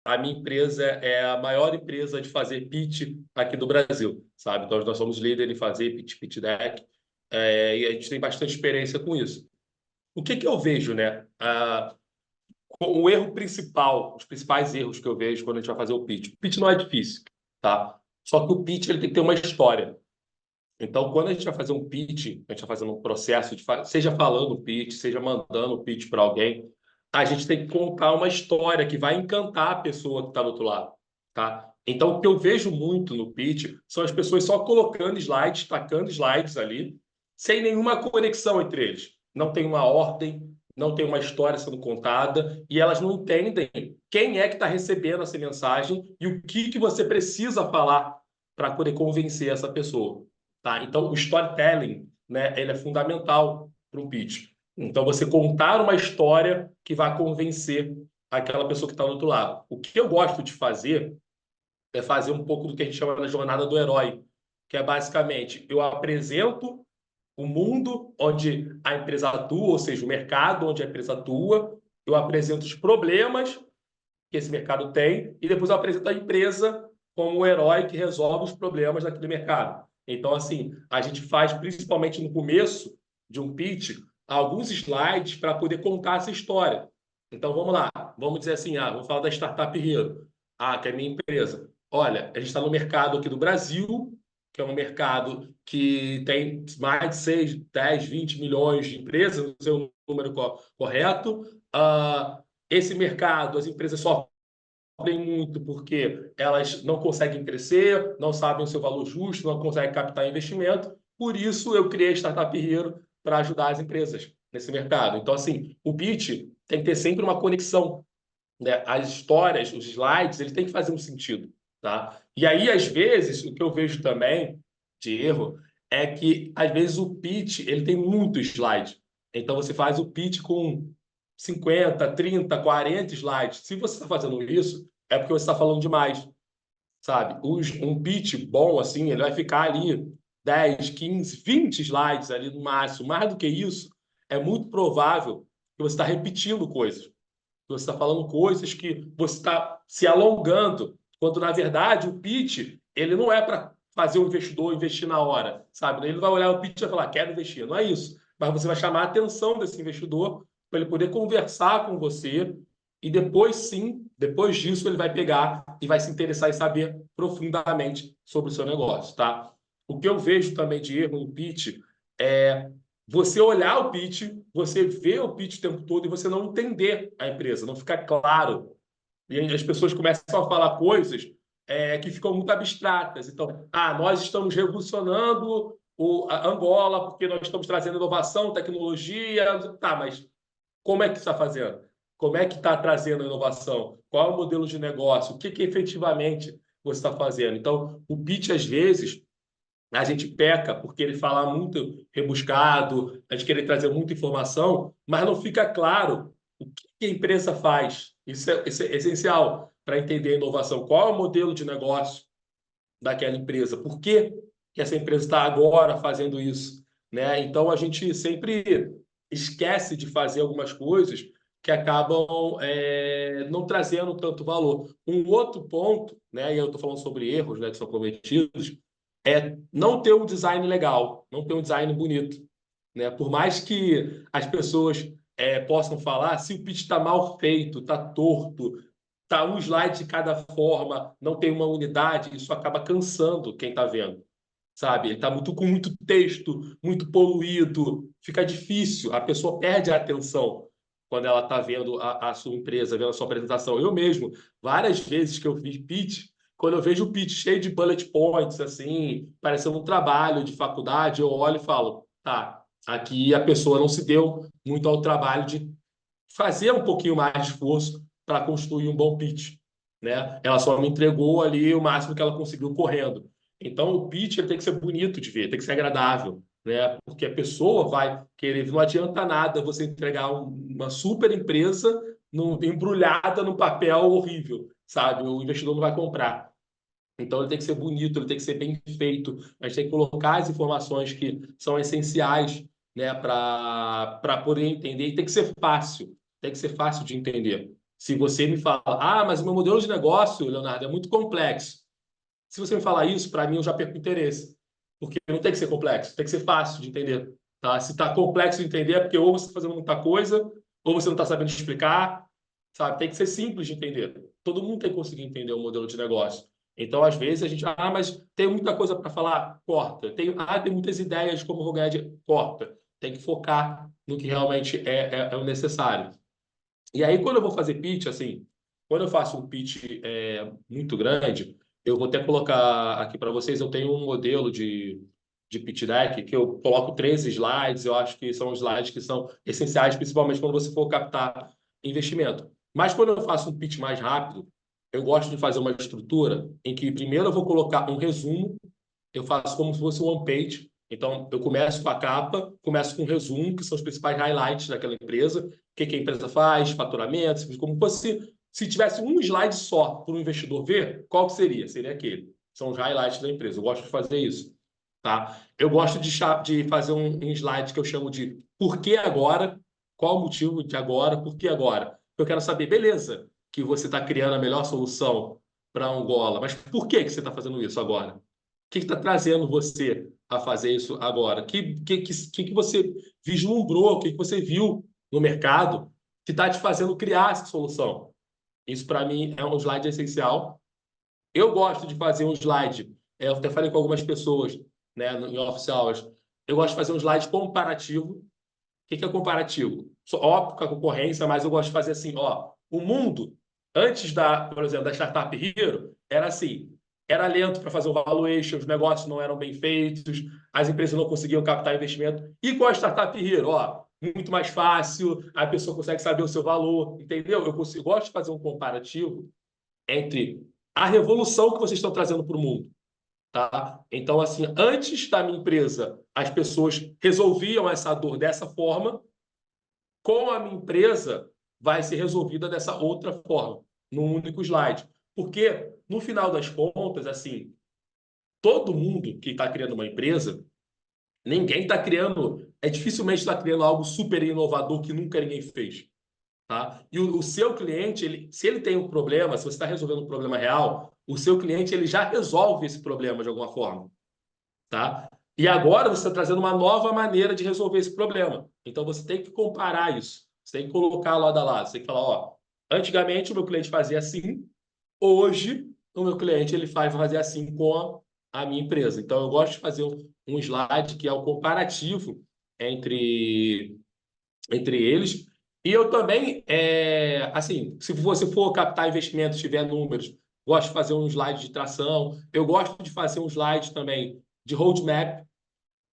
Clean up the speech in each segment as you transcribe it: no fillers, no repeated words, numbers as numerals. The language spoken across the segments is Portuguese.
a minha empresa é a maior empresa de fazer pitch aqui do Brasil, sabe? Então, nós somos líderes em fazer pitch deck, e a gente tem bastante experiência com isso. O que que eu vejo, né? O erro principal, os principais erros que eu vejo quando a gente vai fazer o pitch. O pitch não é difícil, tá? Só que o pitch ele tem que ter uma história. Então, quando a gente vai fazer um pitch, a gente vai fazendo um processo de, seja falando o pitch, seja mandando o pitch para alguém, a gente tem que contar uma história que vai encantar a pessoa que está do outro lado, tá? Então, o que eu vejo muito no pitch são as pessoas só colocando slides, tacando slides ali, sem nenhuma conexão entre eles. Não tem uma ordem, não tem uma história sendo contada, e elas não entendem quem é que está recebendo essa mensagem e o que que você precisa falar para poder convencer essa pessoa. Tá? Então, o storytelling, né, ele é fundamental para um pitch. Então, você contar uma história que vai convencer aquela pessoa que está do outro lado. O que eu gosto de fazer é fazer um pouco do que a gente chama da jornada do herói, que é basicamente eu apresento o mundo onde a empresa atua, ou seja, o mercado onde a empresa atua, eu apresento os problemas que esse mercado tem, e depois eu apresento a empresa como o herói que resolve os problemas daquele mercado. Então, assim, a gente faz, principalmente no começo de um pitch, alguns slides para poder contar essa história. Então, vamos lá. Vamos dizer assim, vamos falar da Startup Hero, que é a minha empresa. Olha, a gente está no mercado aqui do Brasil, que é um mercado que tem mais de 6, 10, 20 milhões de empresas, não sei o número correto. Esse mercado, as empresas sofrem muito porque elas não conseguem crescer, não sabem o seu valor justo, não conseguem captar investimento. Por isso, eu criei a Startup Hero para ajudar as empresas nesse mercado. Então, assim, o pitch tem que ter sempre uma conexão, né? As histórias, os slides, ele tem que fazer um sentido, tá? E aí, às vezes, o que eu vejo também de erro é que, às vezes, o pitch ele tem muito slide. Então, você faz o pitch com 50, 30, 40 slides. Se você está fazendo isso, é porque você está falando demais, sabe? Um pitch bom, assim, ele vai ficar ali 10, 15, 20 slides ali no máximo. Mais do que isso, é muito provável que você está repetindo coisas. Você está falando coisas que você está se alongando, quando na verdade o pitch ele não é para fazer o investidor investir na hora, sabe? Ele vai olhar o pitch e vai falar, quero investir. Não é isso. Mas você vai chamar a atenção desse investidor para ele poder conversar com você e depois sim, depois disso ele vai pegar e vai se interessar em saber profundamente sobre o seu negócio, tá? O que eu vejo também de erro no pitch é você olhar o pitch, você ver o pitch o tempo todo e você não entender a empresa, não ficar claro. E aí as pessoas começam a falar coisas que ficam muito abstratas. Então, nós estamos revolucionando a Angola porque nós estamos trazendo inovação, tecnologia. Tá, mas como é que está fazendo? Como é que está trazendo a inovação? Qual é o modelo de negócio? O que, que efetivamente você está fazendo? Então, o pitch, às vezes, a gente peca porque ele fala muito rebuscado, a gente querer trazer muita informação, mas não fica claro o que a empresa faz. Isso é essencial para entender a inovação. Qual é o modelo de negócio daquela empresa? Por que que essa empresa está agora fazendo isso? Né? Então, a gente sempre esquece de fazer algumas coisas que acabam não trazendo tanto valor. Um outro ponto, né, e eu estou falando sobre erros, né, que são cometidos, é não ter um design legal, não ter um design bonito, né? Por mais que as pessoas possam falar, se o pitch está mal feito, está torto, está um slide de cada forma, não tem uma unidade, isso acaba cansando quem está vendo, sabe? Ele está com muito texto, muito poluído, fica difícil, a pessoa perde a atenção quando ela está vendo a sua empresa, vendo a sua apresentação. Eu mesmo, várias vezes que eu fiz pitch, quando eu vejo o pitch cheio de bullet points, assim, parecendo um trabalho de faculdade, eu olho e falo, tá, aqui a pessoa não se deu muito ao trabalho de fazer um pouquinho mais de esforço para construir um bom pitch, né? Ela só me entregou ali o máximo que ela conseguiu correndo. Então, o pitch ele tem que ser bonito de ver, tem que ser agradável, né? Porque a pessoa vai querer, não adianta nada você entregar uma super empresa embrulhada num papel horrível, sabe? O investidor não vai comprar. Então, ele tem que ser bonito, ele tem que ser bem feito. A gente tem que colocar as informações que são essenciais, né, para poder entender. E tem que ser fácil de entender. Se você me fala, ah, mas o meu modelo de negócio, Leonardo, é muito complexo. Se você me falar isso, para mim eu já perco interesse. Porque não tem que ser complexo, tem que ser fácil de entender. Tá? Se está complexo de entender, é porque ou você está fazendo muita coisa, ou você não está sabendo explicar, sabe? Tem que ser simples de entender. Todo mundo tem que conseguir entender o modelo de negócio. Então, às vezes, a gente, ah, mas tem muita coisa para falar, corta. Tem muitas ideias de como eu vou ganhar dinheiro, corta. Tem que focar no que realmente é o necessário. E aí, quando eu vou fazer pitch, assim, quando eu faço um pitch muito grande, eu vou até colocar aqui para vocês, eu tenho um modelo de pitch deck que eu coloco 13 slides, eu acho que são slides que são essenciais, principalmente quando você for captar investimento. Mas quando eu faço um pitch mais rápido, eu gosto de fazer uma estrutura em que primeiro eu vou colocar um resumo, eu faço como se fosse um one page. Então, eu começo com a capa, começo com um resumo, que são os principais highlights daquela empresa, o que a empresa faz, faturamento, como fosse, se tivesse um slide só para o investidor ver, qual que seria? Seria aquele. São os highlights da empresa. Eu gosto de fazer isso. Tá? Eu gosto de fazer um slide que eu chamo de por que agora? Qual o motivo de agora? Por que agora? Eu quero saber, beleza, que você está criando a melhor solução para Angola, mas por que você está fazendo isso agora? Que está trazendo você a fazer isso agora? Que você vislumbrou, o que você viu no mercado que está te fazendo criar essa solução? Isso, para mim, é um slide essencial. Eu gosto de fazer um slide, eu até falei com algumas pessoas, né, em office hours, eu gosto de fazer um slide comparativo. O que é comparativo? Óbvio com a concorrência, mas eu gosto de fazer assim, ó, o mundo, antes por exemplo, da Startup Hero, era assim, era lento para fazer o valuation, os negócios não eram bem feitos, as empresas não conseguiam captar investimento. E com a Startup Hero, ó, muito mais fácil, a pessoa consegue saber o seu valor, entendeu? Eu gosto de fazer um comparativo entre a revolução que vocês estão trazendo para o mundo. Tá? Então, assim, antes da minha empresa, as pessoas resolviam essa dor dessa forma, com a minha empresa, vai ser resolvida dessa outra forma, num único slide. Porque, no final das contas, assim, todo mundo que está criando uma empresa, ninguém está criando, dificilmente está criando algo super inovador que nunca ninguém fez. Tá? E o seu cliente, se ele tem um problema, se você está resolvendo um problema real, o seu cliente ele já resolve esse problema de alguma forma. Tá? E agora você está trazendo uma nova maneira de resolver esse problema. Então você tem que comparar isso. Você tem que colocar lado a lado. Você tem que falar, ó, antigamente o meu cliente fazia assim, hoje o meu cliente ele faz fazer assim com a minha empresa. Então eu gosto de fazer um slide que é o comparativo entre, entre eles. E eu também, assim, se você for captar investimentos, tiver números, gosto de fazer um slide de tração. Eu gosto de fazer um slide também de roadmap,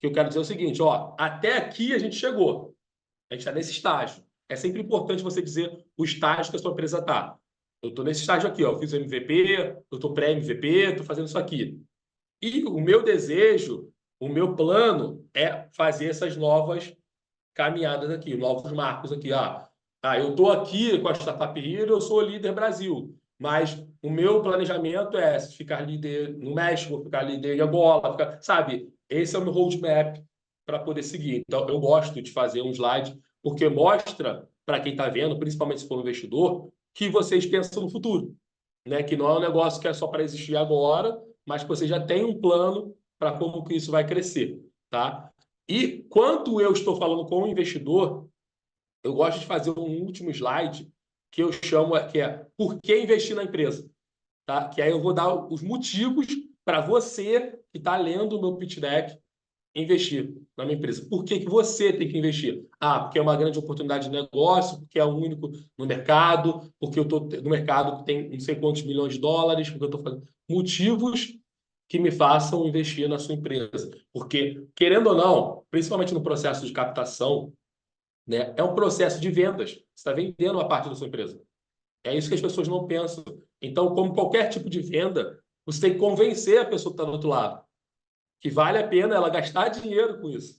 que eu quero dizer o seguinte, ó, até aqui a gente chegou, a gente está nesse estágio. É sempre importante você dizer o estágio que a sua empresa está. Eu estou nesse estágio aqui, ó, eu fiz o MVP, eu estou pré-MVP, estou fazendo isso aqui. E o meu desejo, o meu plano é fazer essas novas caminhadas aqui, novos marcos aqui. Eu estou aqui com a Startup Hero, eu sou líder Brasil, mas o meu planejamento é ficar líder no México, ficar líder em Angola, sabe? Esse é o meu roadmap para poder seguir. Então, eu gosto de fazer um slide, porque mostra para quem está vendo, principalmente se for um investidor, que vocês pensam no futuro, né? Que não é um negócio que é só para existir agora, mas que você já tem um plano para como que isso vai crescer, tá? E quando eu estou falando com o investidor, eu gosto de fazer um último slide que eu chamo que é por que investir na empresa, tá? Que aí eu vou dar os motivos para você que está lendo o meu pitch deck investir na minha empresa. Por que você tem que investir? Porque é uma grande oportunidade de negócio, porque é o único no mercado, porque eu estou no mercado que tem não sei quantos milhões de dólares, porque eu estou fazendo motivos que me façam investir na sua empresa. Porque, querendo ou não, principalmente no processo de captação, né, é um processo de vendas. Você está vendendo uma parte da sua empresa. É isso que as pessoas não pensam. Então, como qualquer tipo de venda, você tem que convencer a pessoa que está do outro lado que vale a pena ela gastar dinheiro com isso,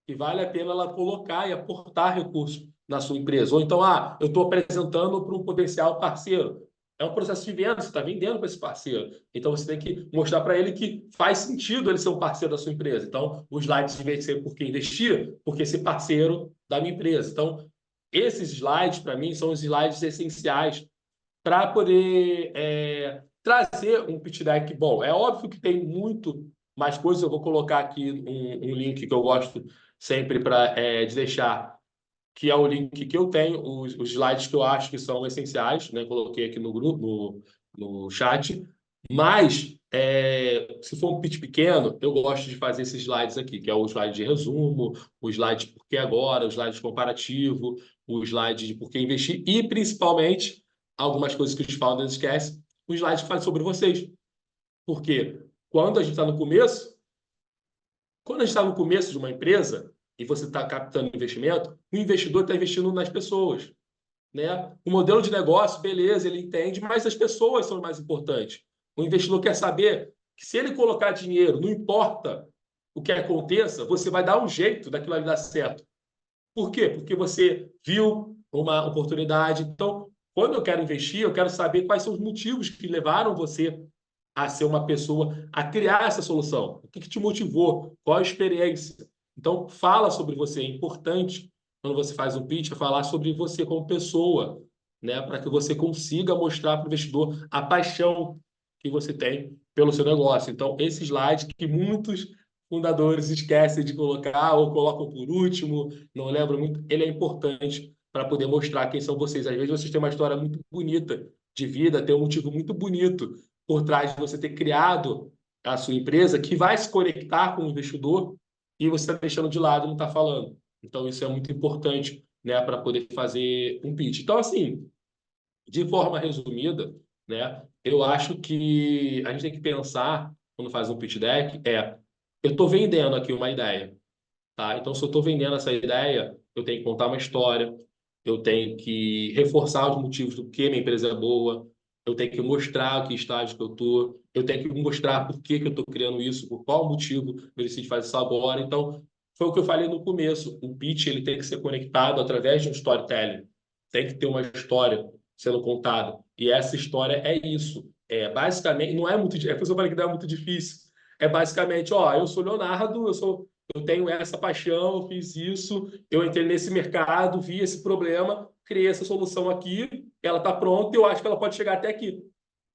que vale a pena ela colocar e aportar recursos na sua empresa. Ou então, eu estou apresentando para um potencial parceiro. É um processo de venda, você está vendendo para esse parceiro. Então, você tem que mostrar para ele que faz sentido ele ser um parceiro da sua empresa. Então, os slides, em vez de ser porque investir, porque ser parceiro da minha empresa. Então, esses slides, para mim, são os slides essenciais para poder trazer um pitch deck bom. É óbvio que tem muito mais coisas. Eu vou colocar aqui um link que eu gosto sempre de deixar, que é o link que eu tenho, os slides que eu acho que são essenciais, né? Coloquei aqui no grupo, no chat. Mas, se for um pitch pequeno, eu gosto de fazer esses slides aqui, que é o slide de resumo, o slide de por que agora, o slide de comparativo, o slide de por que investir e, principalmente, algumas coisas que os founders esquecem, o slide que fala sobre vocês. Porque quando a gente está no começo, quando a gente está no começo de uma empresa e você está captando investimento, o investidor está investindo nas pessoas, né? O modelo de negócio, beleza, ele entende, mas as pessoas são mais importantes. O investidor quer saber que se ele colocar dinheiro, não importa o que aconteça, você vai dar um jeito daquilo ali dar certo. Por quê? Porque você viu uma oportunidade. Então, quando eu quero investir, eu quero saber quais são os motivos que levaram você a ser uma pessoa, a criar essa solução. O que que te motivou? Qual a experiência? Então, fala sobre você. É importante, quando você faz um pitch, falar sobre você como pessoa, né? Para que você consiga mostrar para o investidor a paixão que você tem pelo seu negócio. Então, esse slide que muitos fundadores esquecem de colocar ou colocam por último, não lembro muito, ele é importante para poder mostrar quem são vocês. Às vezes vocês têm uma história muito bonita de vida, tem um motivo muito bonito por trás de você ter criado a sua empresa que vai se conectar com o investidor e você está deixando de lado e não está falando. Então, isso é muito importante, né, para poder fazer um pitch. Então, assim, de forma resumida, né, eu acho que a gente tem que pensar, quando faz um pitch deck, eu estou vendendo aqui uma ideia, tá? Então, se eu estou vendendo essa ideia, eu tenho que contar uma história, eu tenho que reforçar os motivos do que minha empresa é boa, eu tenho que mostrar o que estágio que eu estou, eu tenho que mostrar por que eu estou criando isso, por qual motivo eu decidi fazer isso agora. Então, foi o que eu falei no começo. O pitch ele tem que ser conectado através de um storytelling. Tem que ter uma história sendo contada. E essa história é isso. Basicamente, não é muito, é por isso que eu falei que não é muito difícil. É basicamente, ó, eu sou Leonardo, eu tenho essa paixão, eu fiz isso, eu entrei nesse mercado, vi esse problema, criei essa solução aqui, ela está pronta e eu acho que ela pode chegar até aqui.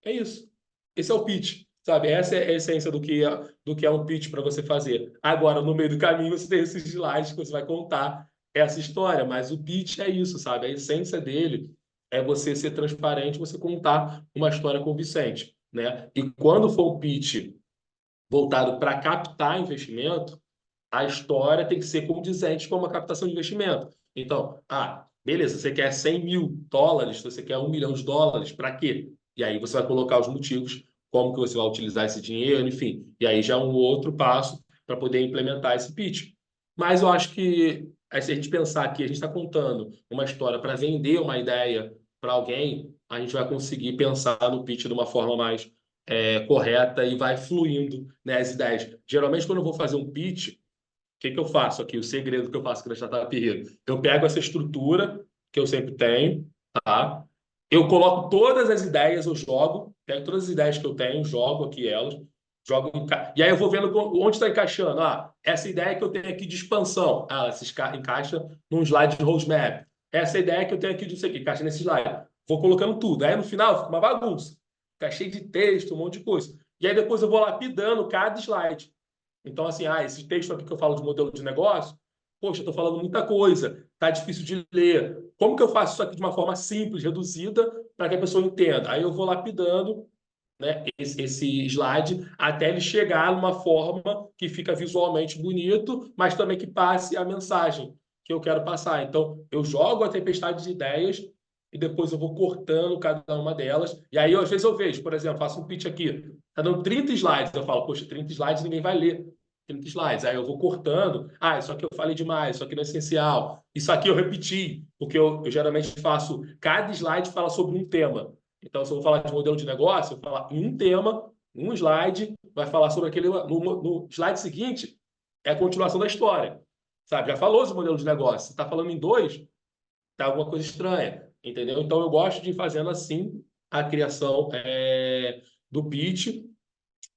É isso. Esse é o pitch, sabe? Essa é a essência do que é um pitch para você fazer. Agora, no meio do caminho, você tem esses slides que você vai contar essa história, mas o pitch é isso, sabe? A essência dele é você ser transparente, você contar uma história convincente, né? E quando for um pitch voltado para captar investimento, a história tem que ser condizente com uma captação de investimento. Então, beleza, você quer US$ 100.000, você quer US$ 1 milhão, para quê? E aí você vai colocar os motivos, como que você vai utilizar esse dinheiro, enfim. E aí já é um outro passo para poder implementar esse pitch. Mas eu acho que, se a gente pensar que a gente está contando uma história para vender uma ideia para alguém, a gente vai conseguir pensar no pitch de uma forma mais correta e vai fluindo, né, as ideias. Geralmente, quando eu vou fazer um pitch, que eu faço aqui? O segredo que eu faço aqui na Startup Hero. Eu pego essa estrutura que eu sempre tenho, tá? Eu coloco todas as ideias, eu jogo, pego todas as ideias que eu tenho, jogo aqui elas, e aí eu vou vendo onde está encaixando. Essa ideia que eu tenho aqui de expansão, ela se encaixa num slide de roadmap. Essa ideia que eu tenho aqui de não sei o que, encaixa nesse slide. Vou colocando tudo. Aí no final fica uma bagunça. Fica cheio de texto, um monte de coisa. E aí depois eu vou lapidando cada slide. Então, assim, esse texto aqui que eu falo de modelo de negócio, poxa, eu estou falando muita coisa, tá difícil de ler. Como que eu faço isso aqui de uma forma simples, reduzida, para que a pessoa entenda? Aí eu vou lapidando, né, esse slide até ele chegar numa forma que fica visualmente bonito, mas também que passe a mensagem que eu quero passar. Então, eu jogo a tempestade de ideias e depois eu vou cortando cada uma delas. E aí, às vezes, eu vejo, por exemplo, faço um pitch aqui, tá dando 30 slides. Eu falo, poxa, 30 slides ninguém vai ler. 30 slides. Aí eu vou cortando. Isso aqui eu falei demais, isso aqui não é essencial. Isso aqui eu repeti, porque eu geralmente faço. Cada slide fala sobre um tema. Então, se eu vou falar de modelo de negócio, eu vou falar em um tema, um slide, vai falar sobre aquele. No slide seguinte, é a continuação da história. Sabe? Já falou de modelo de negócio. Se está falando em dois, tá alguma coisa estranha. Entendeu? Então, eu gosto de ir fazendo assim a criação do pitch.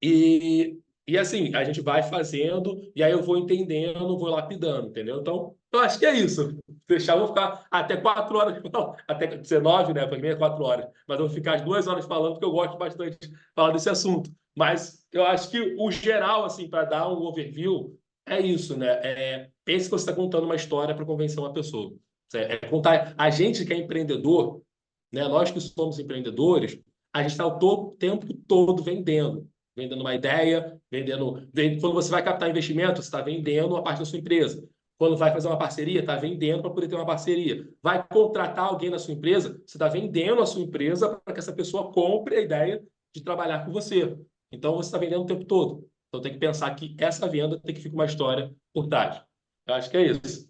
E, E assim, a gente vai fazendo, e aí eu vou entendendo, vou lapidando, entendeu? Então, eu acho que é isso. Deixar, eu vou ficar até 4 horas, não, até 19, né? Para mim é 4 horas. Mas eu vou ficar as 2 horas falando, porque eu gosto bastante de falar desse assunto. Mas eu acho que o geral, assim, para dar um overview, é isso, né? Pense que você está contando uma história para convencer uma pessoa. Contar. A gente que é empreendedor, né? Nós que somos empreendedores, a gente está o tempo todo vendendo uma ideia, quando você vai captar investimento, você está vendendo uma parte da sua empresa. Quando vai fazer uma parceria, está vendendo para poder ter uma parceria. Vai contratar alguém na sua empresa, você está vendendo a sua empresa para que essa pessoa compre a ideia de trabalhar com você. Então você está vendendo o tempo todo. Então tem que pensar que essa venda tem que ficar uma história por trás. Eu acho que é isso.